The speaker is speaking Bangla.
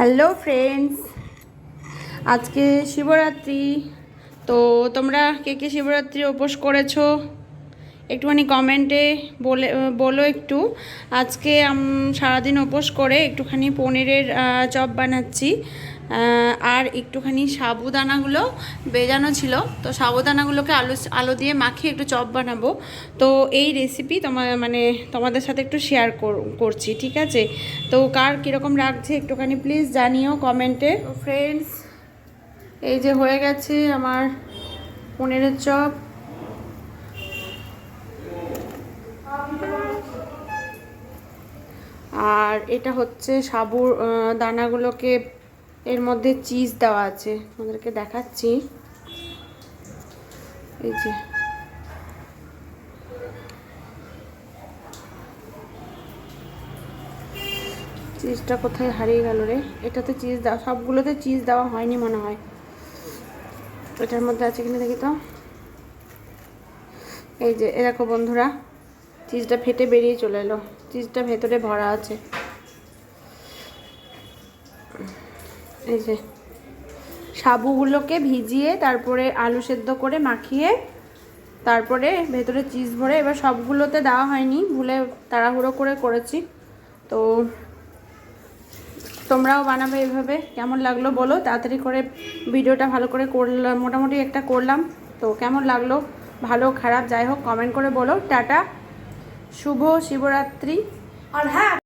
হ্যালো ফ্রেন্ডস, আজকে শিবরাত্রি। তো তোমরা কে কে শিবরাত্রি উপোস করেছো একটুখানি কমেন্টে বলো একটু। আজকে সারাদিন উপোস করে একটুখানি পনিরের চপ বানাচ্ছি, আর একটুখানি সাবুদানাগুলো ভেজানো ছিল, তো সাবুদানাগুলোকে আলু দিয়ে মাখিয়ে একটু চপ বানাবো। তো এই রেসিপি তোমাদের সাথে একটু শেয়ার করছি, ঠিক আছে? তো কার কীরকম লাগছে একটুখানি প্লিজ জানিও কমেন্টে। তো ফ্রেন্ডস, এই যে হয়ে গেছে আমার পনিরের চপ। আর এটা হচ্ছে সাবুর দানাগুলোকে, এর মধ্যে চিজ দেওয়া আছে, আমাদেরকে দেখাচ্ছি। এই যে চিজটা কোথায় হারিয়ে গেল রে? এটাতে চিজ দেওয়া, সবগুলোতে চিজ দেওয়া হয়নি মনে হয়। এটার মধ্যে আছে কিনা দেখি তো। এই যে দেখো বন্ধুরা, চিজটা ফেটে বেরিয়ে চলে এলো, চিজটা ভেতরে ভরা আছে। এই যে সাবুগুলোকে ভিজিয়ে তারপরে আলু সেদ্ধ করে মাখিয়ে তারপরে ভেতরে চিজ ভরে, এবার সবগুলোতে দেওয়া হয়নি, ভুলে তাড়াহুড়ো করে করেছি। তো তোমরাও বানাবে এভাবে। কেমন লাগলো বলো, তাড়াতাড়ি করে ভিডিওটা ভালো করে করলাম, মোটামুটি একটা করলাম। তো কেমন লাগলো, ভালো খারাপ যাই হোক কমেন্ট করে বলো। টাটা, শুভ শিবরাত্রি। আর হ্যাঁ।